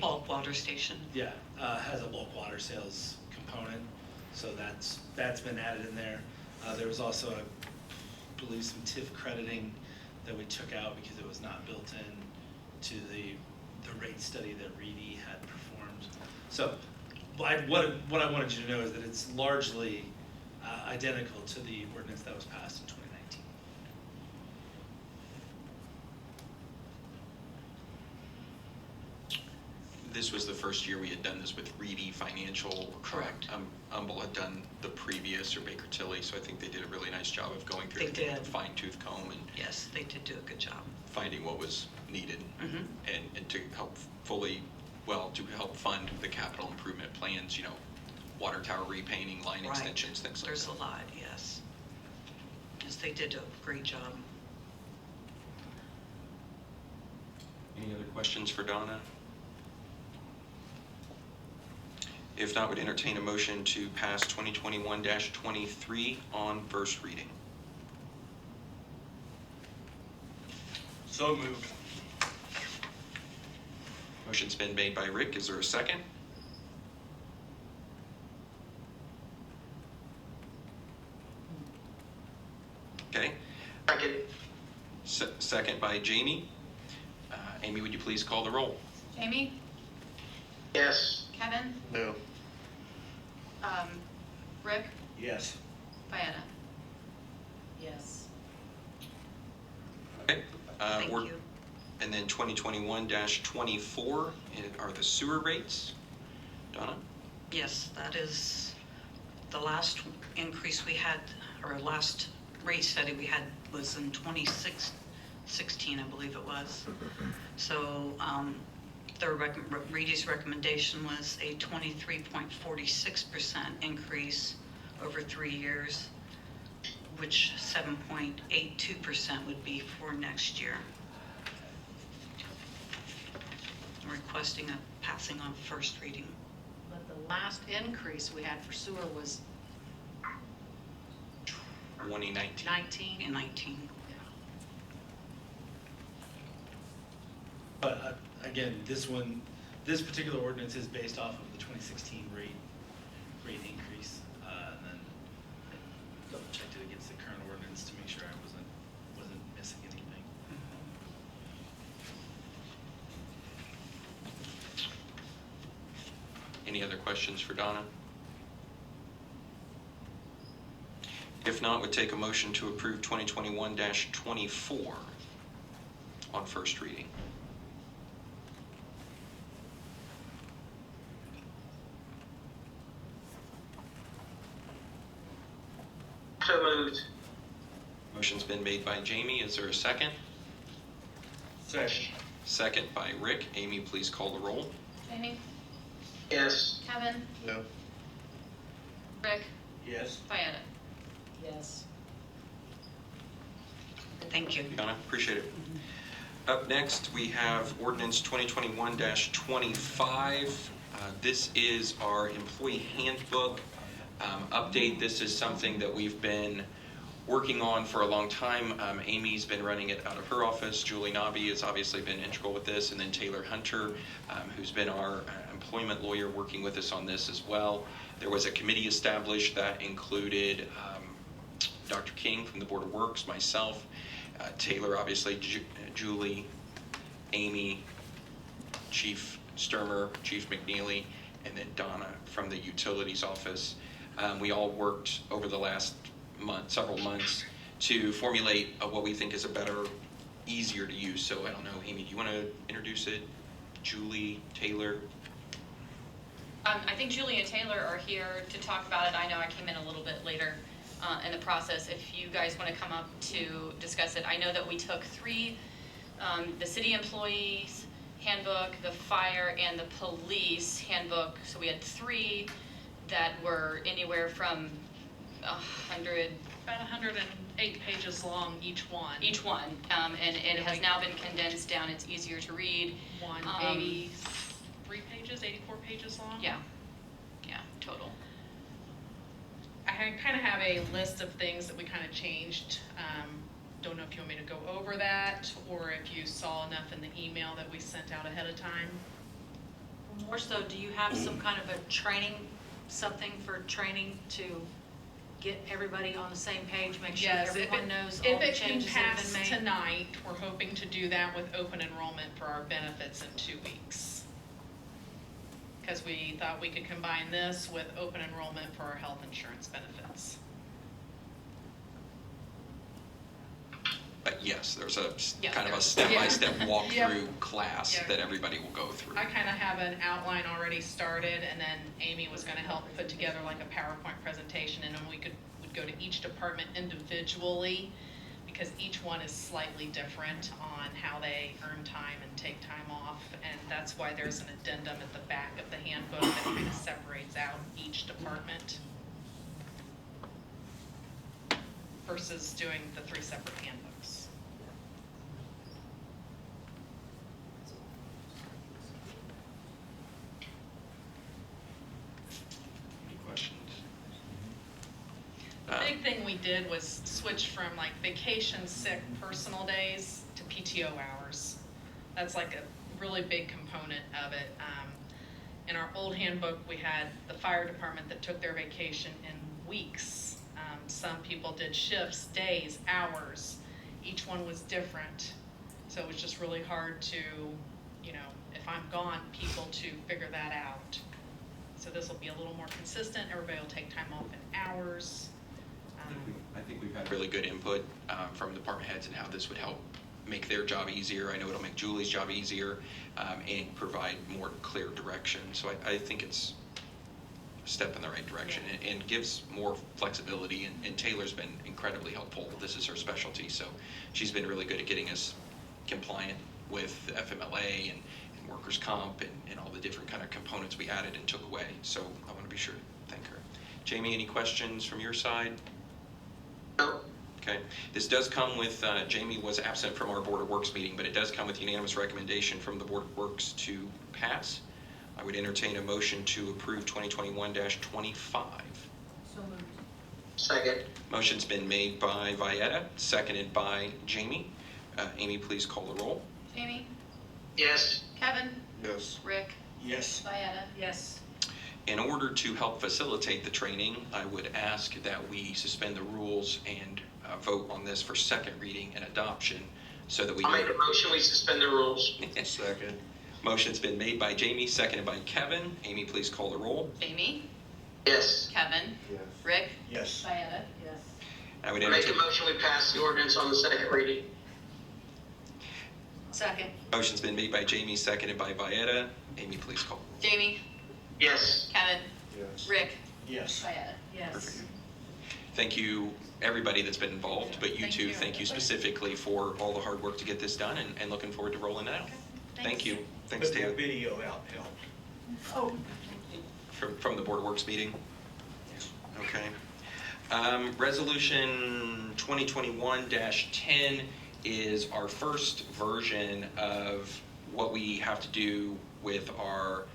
bulk water station. Yeah, has a bulk water sales component, so that's been added in there. There was also, I believe, some TIF crediting that we took out because it was not built in to the rate study that Reedy had performed. So what I wanted you to know is that it's largely identical to the ordinance that was passed in 2019. This was the first year we had done this with Reedy Financial. Correct. Humble had done the previous, or Baker Tilly, so I think they did a really nice job of going through They with did. a fine-tooth comb and Yes, they did do a good job. finding what was needed, Mhm. and to help to help fund the capital improvement plans, water tower repainting, line Right. extensions, things like There's that. a lot, yes. Yes, they did a great job. Any other questions for Donna? If not, would entertain a motion to pass 2021-23 on first reading. So moved. Motion's been made by Rick. Is there a second? Okay. Second. Second by Jamie. Amy, would you please call the roll? Jamie? Yes. Kevin? No. Rick? Yes. Diana? Yes. Okay. Thank you. And then 2021-24 are the sewer rates. Donna? Yes, that is the last increase we had, or last rate study we had was in 2016, I believe it was. So Reedy's recommendation was a 23.46% increase over 3 years, which 7.82% would be for next year. I'm requesting a passing on first reading. But the last increase we had for sewer was 2019. 19. In 19. But again, this particular ordinance is based off of the 2016 rate increase, and then double checked it against the current ordinance to make sure I wasn't missing anything. Any other questions for Donna? If not, would take a motion to approve 2021-24 on first reading. So moved. Motion's been made by Jamie. Is there a second? Second. Second by Rick. Amy, please call the roll. Jamie? Yes. Kevin? No. Rick? Yes. Diana? Yes. Thank you. Donna, appreciate it. Up next, we have ordinance 2021-25. This is our employee handbook update. This is something that we've been working on for a long time. Amy's been running it out of her office. Julie Nobby has obviously been integral with this, and then Taylor Hunter, who's been our employment lawyer, working with us on this as well. There was a committee established that included Dr. King from the Board of Works, myself, Taylor, obviously, Julie, Amy, Chief Stoermer, Chief McNealy, and then Donna from the Utilities Office. We all worked over the last several months to formulate what we think is a better, easier to use. So I don't know, Amy, do you want to introduce it? Julie, Taylor? I think Julie and Taylor are here to talk about it. I know I came in a little bit later in the process. If you guys want to come up to discuss it, I know that we took three, the city employees handbook, the fire, and the police handbook. So we had three that were anywhere from 100, about 108 pages long, each one. each one, and it has now been condensed down. It's easier to read. 83 pages, 84 pages long. Yeah, total. I kind of have a list of things that we kind of changed. Don't know if you want me to go over that, or if you saw enough in the email that we sent out ahead of time. More so, do you have some kind of a training, something for training to get everybody on the same page, make sure Yes, if everyone it, knows all if the it can changes that have pass been made? tonight, we're hoping to do that with open enrollment for our benefits in 2 weeks. Because we thought we could combine this with open enrollment for our health insurance benefits. But yes, there's a Yeah, kind of a there's- step-by-step Yeah. walkthrough class Yeah. that everybody will go through. I kind of have an outline already started, and then Amy was gonna help put together like a PowerPoint presentation, and then would go to each department individually, because each one is slightly different on how they earn time and take time off, and that's why there's an addendum at the back of the handbook that kind of separates out each department versus doing the 3 separate handbooks. Any questions? The big thing we did was switch from like vacation, sick, personal days to PTO hours. That's like a really big component of it. In our old handbook, we had the fire department that took their vacation in weeks. Some people did shifts, days, hours. Each one was different. So it was just really hard to, you know, if I'm gone, people to figure that out. So this will be a little more consistent. Everybody will take time off in hours. I think we've had really good input from department heads and how this would help make their job easier. I know it'll make Julie's job easier and provide more clear direction. So I think it's a step in the right direction and gives more flexibility. And Taylor's been incredibly helpful. This is her specialty, so she's been really good at getting us compliant with the FMLA and workers' comp and all the different kind of components we added and took away. So I want to be sure to thank her. Jamie, any questions from your side? No. Okay, this does come with, Jamie was absent from our Board of Works meeting, but it does come with unanimous recommendation from the Board of Works to pass. I would entertain a motion to approve 2021-25. Second. Motion's been made by Vieta, seconded by Jamie. Amy, please call the roll. Jamie, Yes. Kevin, Yes. Rick, Yes. Vieta. Yes. In order to help facilitate the training, I would ask that we suspend the rules and vote on this for second reading and adoption so that we I'll make a motion, we suspend the rules. Second. Motion's been made by Jamie, seconded by Kevin. Amy, please call the roll. Jamie, Yes. Kevin, Yes. Rick, Yes. Vieta. Yes. I would Make a entertain, motion, we pass the ordinance on the second reading. Second. motion's been made by Jamie, seconded by Vieta. Amy, please call. Jamie, Yes. Kevin, Yes. Rick, Yes. Vieta. Yes. Perfect. Thank you, everybody that's been involved, but you Thank too, you. thank you specifically for all the hard work to get this done and looking forward to rolling it out. Thank you. Thanks, Put that Taylor. video out helped. Oh, From the Board of Works meeting? Okay. Resolution 2021-10 is our first version of what we have to do with our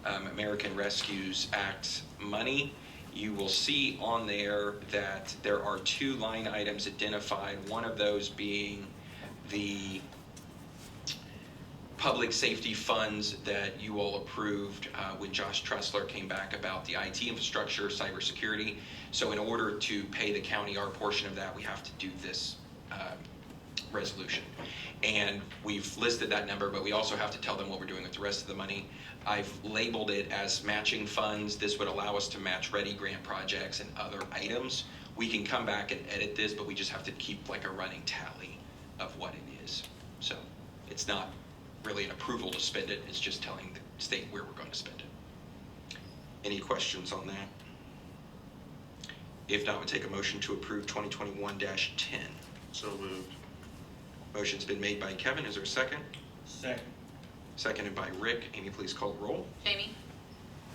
American Rescues Act money. You will see on there that there are 2 line items identified, one of those being the public safety funds that you all approved when Josh Tressler came back about the IT infrastructure, cybersecurity. So in order to pay the county our portion of that, we have to do this resolution. And we've listed that number, but we also have to tell them what we're doing with the rest of the money. I've labeled it as matching funds. This would allow us to match ready grant projects and other items. We can come back and edit this, but we just have to keep like a running tally of what it is. So it's not really an approval to spend it, it's just telling the state where we're going to spend it. Any questions on that? If not, we'll take a motion to approve 2021-10. So moved. Motion's been made by Kevin, is there a second? Second. Seconded by Rick. Amy, please call the roll. Jamie,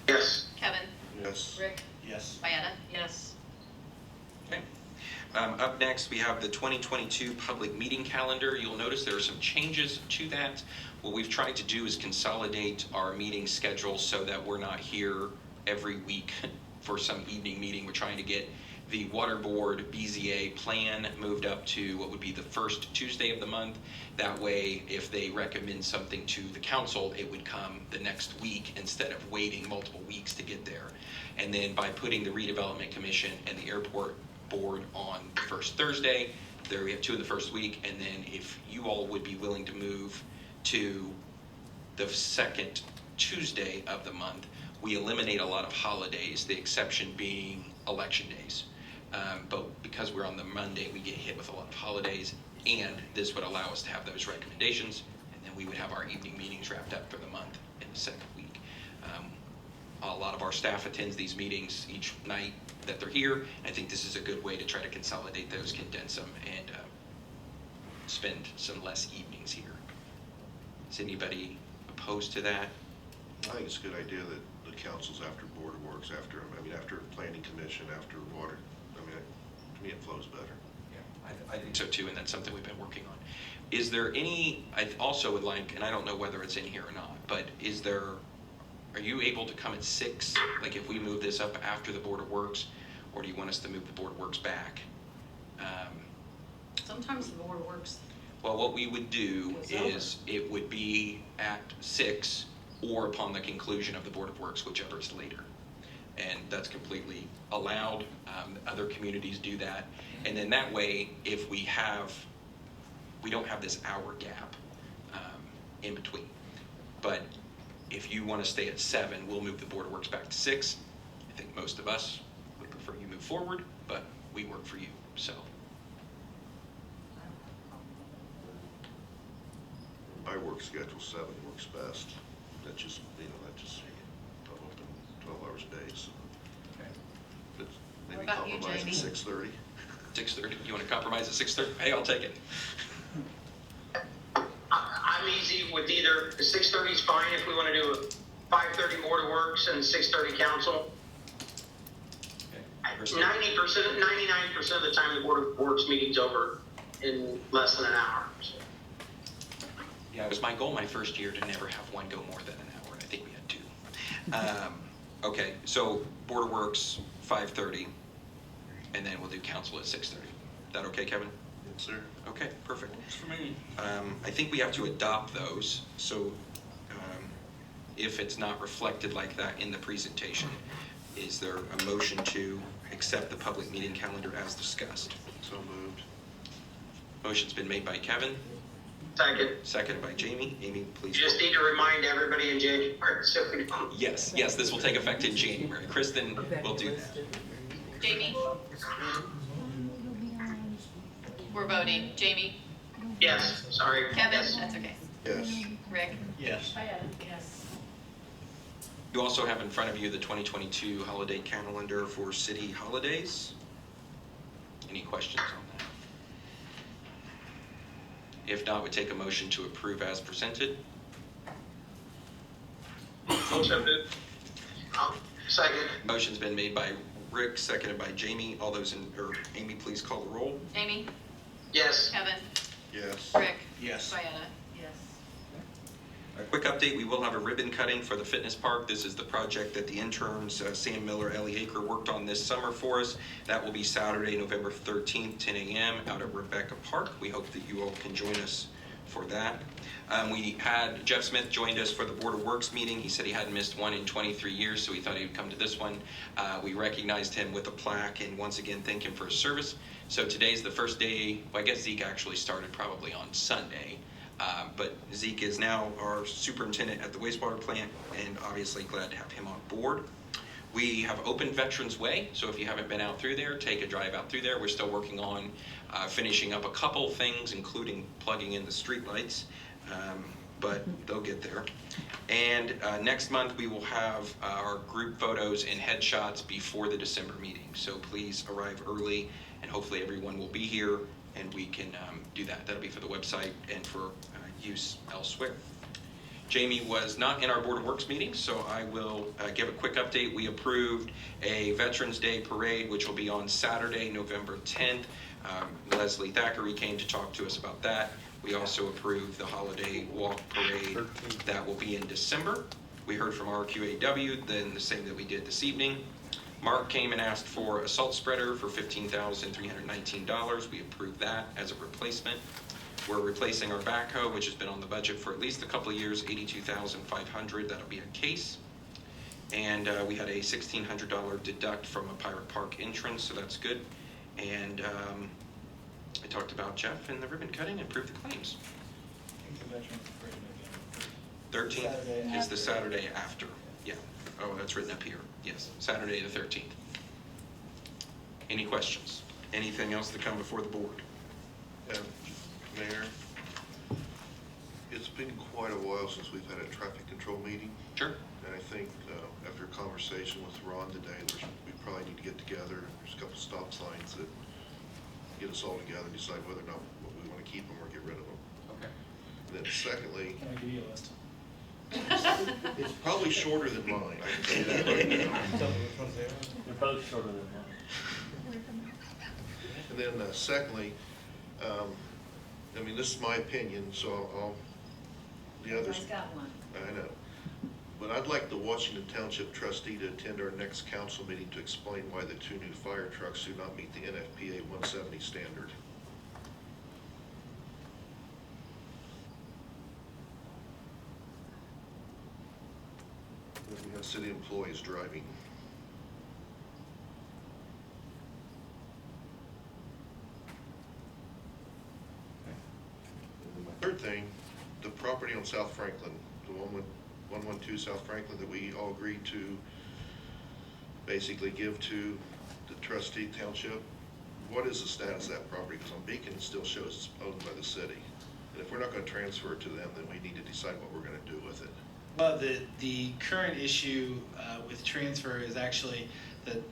Yes. Kevin, Yes. Rick, Yes. Vieta. yes. Okay. Up next, we have the 2022 public meeting calendar. You'll notice there are some changes to that. What we've tried to do is consolidate our meeting schedule so that we're not here every week for some evening meeting. We're trying to get the Water Board BZA plan moved up to what would be the first Tuesday of the month. That way, if they recommend something to the council, it would come the next week instead of waiting multiple weeks to get there. And then by putting the Redevelopment Commission and the Airport Board on the first Thursday, there we have 2 in the first week, and then if you all would be willing to move to the second Tuesday of the month, we eliminate a lot of holidays, the exception being election days. But because we're on the Monday, we get hit with a lot of holidays, and this would allow us to have those recommendations, and then we would have our evening meetings wrapped up for the month in the second week. A lot of our staff attends these meetings each night that they're here. I think this is a good way to try to consolidate those, condense them, and spend some less evenings here. Is anybody opposed to that? I think it's a good idea that the council's after Board of Works, after Planning Commission, after Water. I mean, to me, it flows better. I think so too, and that's something we've been working on. Is there any, I also would like, and I don't know whether it's in here or not, but are you able to come at 6, like if we move this up after the Board of Works, or do you want us to move the Board of Works back? Sometimes the Board of Works. Well, what we would do is it would be at 6 or upon the conclusion of the Board of Works, whichever is later. And that's completely allowed. Other communities do that. And then that way, if we don't have this hour gap in between. But if you want to stay at 7, we'll move the Board of Works back to 6. I think most of us would prefer you move forward, but we work for you, so. My work schedule, 7 works best. That just I'm open 12 hours a day, so. But maybe about you, compromise Jamie? at 6:30. 6:30, you want to compromise at 6:30? Hey, I'll take it. I'm easy with either. 6:30 is fine if we want to do a 5:30 Board of Works and 6:30 council. Okay. 99% of the time the Board of Works meeting's over in less than an hour. So. Yeah, it was my goal my first year to never have one go more than an hour. I think we had 2. Okay, so Board of Works, 5:30, and then we'll do council at 6:30. Is that okay, Kevin? Yes, sir. Okay, perfect. Works for me. I think we have to adopt those, so if it's not reflected like that in the presentation, is there a motion to accept the public meeting calendar as discussed? So moved. Motion's been made by Kevin, Second. seconded by Jamie. Amy, please. Just need to remind everybody in January, so we don't. Yes, this will take effect in January. Kristen will do that. Jamie? We're voting. Jamie? Yes, sorry. Kevin? Yes. That's okay. Yes. Rick? Yes. Yes. You also have in front of you the 2022 holiday calendar for city holidays. Any questions on that? If not, we take a motion to approve as presented. Second. Motion's been made by Rick, seconded by Jamie. All those Amy, please call the roll. Amy? Yes. Kevin? Yes. Rick? Yes. Diana? Yes. A quick update, we will have a ribbon cutting for the fitness park. This is the project that the interns, Sam Miller, Ellie Aker, worked on this summer for us. That will be Saturday, November 13th, 10 a.m. out at Rebecca Park. We hope that you all can join us for that. We had Jeff Smith joined us for the Board of Works meeting. He said he hadn't missed one in 23 years, so he thought he would come to this one. We recognized him with a plaque and once again thank him for his service. So today's the first day, well, I guess Zeke actually started probably on Sunday. But Zeke is now our superintendent at the wastewater plant, and obviously glad to have him on board. We have opened Veterans Way, so if you haven't been out through there, take a drive out through there. We're still working on finishing up a couple things, including plugging in the street lights, but they'll get there. And next month we will have our group photos and headshots before the December meeting. So please arrive early, and hopefully everyone will be here, and we can do that. That'll be for the website and for use elsewhere. Jamie was not in our Board of Works meeting, so I will give a quick update. We approved a Veterans Day parade, which will be on Saturday, November 10th. Leslie Thackeray came to talk to us about that. We also approved the holiday walk parade that will be in December. We heard from RQAW, then the same that we did this evening. Mark came and asked for a salt spreader for $15,319. We approved that as a replacement. We're replacing our backhoe, which has been on the budget for at least a couple of years, $82,500. That'll be a case. And we had a $1,600 deduct from a Pirate Park entrance, so that's good. And I talked about Jeff and the ribbon cutting and approved the claims. 13th is the Saturday after. Yeah. Oh, that's written up here. Yes, Saturday the 13th. Any questions? Anything else to come before the board? Mayor, it's been quite a while since we've had a traffic control meeting. Sure. And I think after a conversation with Ron today, we probably need to get together. There's a couple stop signs that get us all together and decide whether or not we want to keep them or get rid of them. Okay. And then secondly, Can I give you a list? it's probably shorter than mine, I can say that right now. They're both shorter than mine. And then secondly, I mean, this is my opinion, so the others. Everybody's got one. I know. But I'd like the Washington Township trustee to attend our next council meeting to explain why the 2 new fire trucks do not meet the NFPA 170 standard. We have city employees driving. And my third thing, the property on South Franklin, the 112 South Franklin that we all agreed to basically give to the trustee township. What is the status of that property? Because on Beacon, it still shows it's owned by the city. And if we're not going to transfer it to them, then we need to decide what we're going to do with it. Well, the current issue with transfer is actually that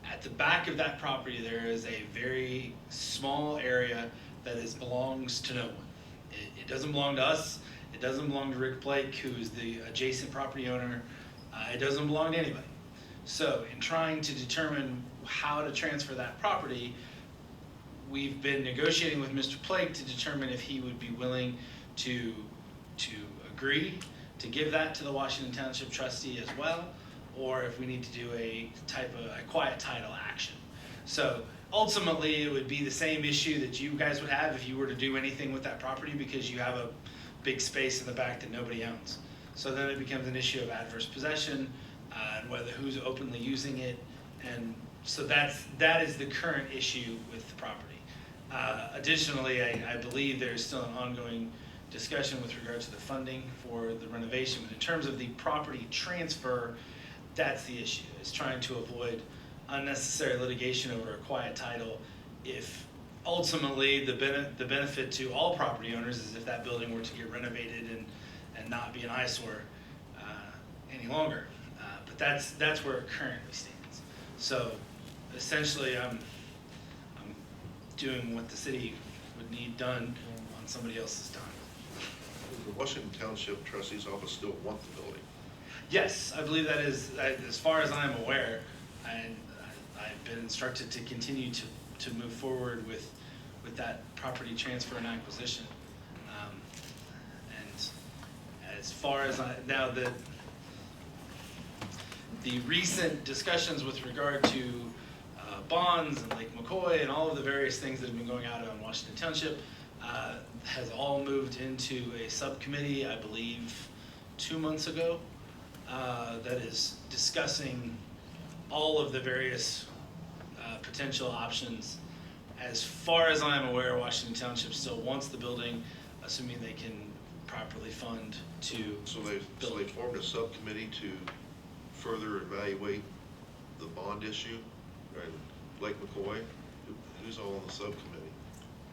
at the back of that property, there is a very small area that belongs to no one. It doesn't belong to us. It doesn't belong to Rick Blake, who is the adjacent property owner. It doesn't belong to anybody. So in trying to determine how to transfer that property, we've been negotiating with Mr. Blake to determine if he would be willing to agree to give that to the Washington Township trustee as well, or if we need to do a type of a quiet title action. So ultimately, it would be the same issue that you guys would have if you were to do anything with that property, because you have a big space in the back that nobody owns. So then it becomes an issue of adverse possession and whether who's openly using it. And so that is the current issue with the property. Additionally, I believe there's still an ongoing discussion with regard to the funding for the renovation. But in terms of the property transfer, that's the issue, is trying to avoid unnecessary litigation over a quiet title. If ultimately the benefit to all property owners is if that building were to get renovated and not be an eyesore any longer. But that's where it currently stands. So essentially, I'm doing what the city would need done on somebody else's time. Does the Washington Township trustee's office still want the building? Yes, I believe that is, as far as I'm aware, and I've been instructed to continue to move forward with that property transfer and acquisition. And as far as now the recent discussions with regard to bonds and Lake McCoy and all of the various things that have been going out on Washington Township has all moved into a subcommittee, I believe, 2 months ago, that is discussing all of the various potential options. As far as I'm aware, Washington Township still wants the building, assuming they can properly fund to So they formed a subcommittee to further evaluate the bond issue, right? Lake McCoy, who's all on the subcommittee?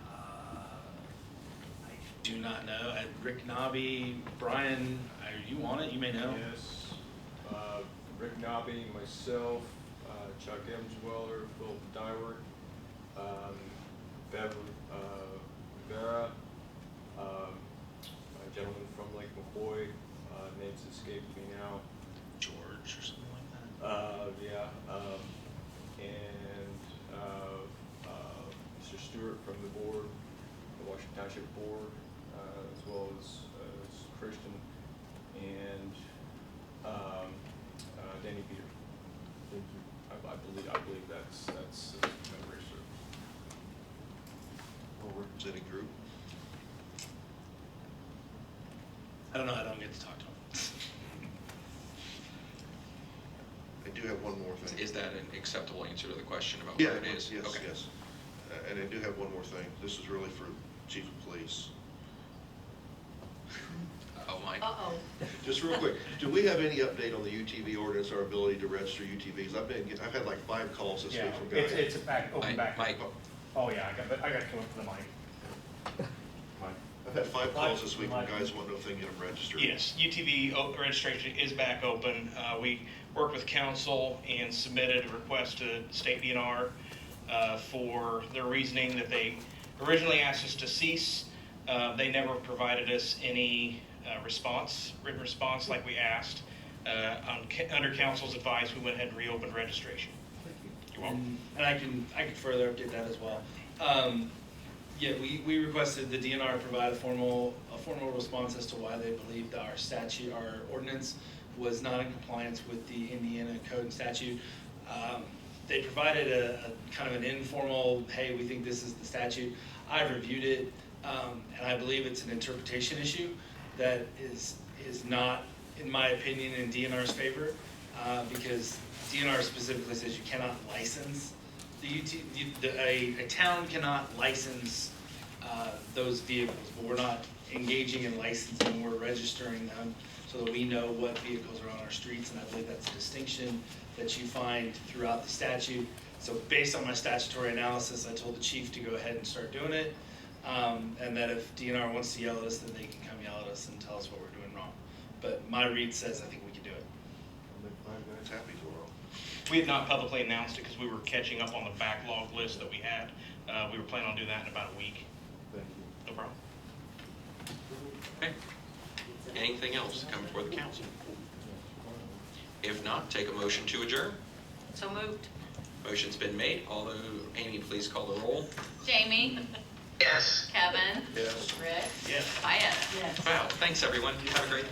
I do not know. Rick Nobby, Brian, are you on it? You may know. Yes, Rick Nobby, myself, Chuck Emsweller, Philip Dyward, Bev Rivera, a gentleman from Lake McCoy, name's escaped me now. George or something like that. Yeah, and Mr. Stewart from the board, the Washington Township Board, as well as Christian, and Danny Peter. believe that's memory serves. Representing group. I don't know, I don't get to talk to him. I do have one more thing. Is that an acceptable answer to the question about Yeah, where it is? yes, Okay. yes. And I do have one more thing. This is really for Chief of Police. Oh, Mike. Uh-oh. Just real quick, do we have any update on the UTV ordinance, our ability to register UTVs? I've had like 5 calls this Yeah, week from guys. it's back, open back. Mike. Oh, yeah, I got to come up to the mic. I've had 5 calls this week from guys wanting to know if they can get them registered. Yes, UTV registration is back open. We worked with council and submitted a request to state DNR for their reasoning that they originally asked us to cease. They never provided us any written response like we asked. Under council's advice, we went ahead and reopened registration. You're welcome. And I can further update that as well. Yeah, we requested the DNR provide a formal response as to why they believed our statute, our ordinance, was not in compliance with the Indiana code and statute. They provided a kind of an informal, hey, we think this is the statute. I've reviewed it, and I believe it's an interpretation issue that is not, in my opinion, in DNR's favor, because DNR specifically says you cannot license a town cannot license those vehicles, but we're not engaging in licensing, we're registering them so that we know what vehicles are on our streets, and I believe that's a distinction that you find throughout the statute. So based on my statutory analysis, I told the chief to go ahead and start doing it, and that if DNR wants to yell at us, then they can come yell at us and tell us what we're doing wrong. But my read says I think we can do it. It's happy for them. We had not publicly announced it because we were catching up on the backlog list that we had. We were planning on doing that in about a week. Thank you. No problem. Okay. Anything else to come before the council? If not, take a motion to adjourn. So moved. Motion's been made. Although, Amy, please call the roll. Jamie, Yes. Kevin, Yes. Rick, Yes. Diana. Yes. Wow, thanks everyone. Have a great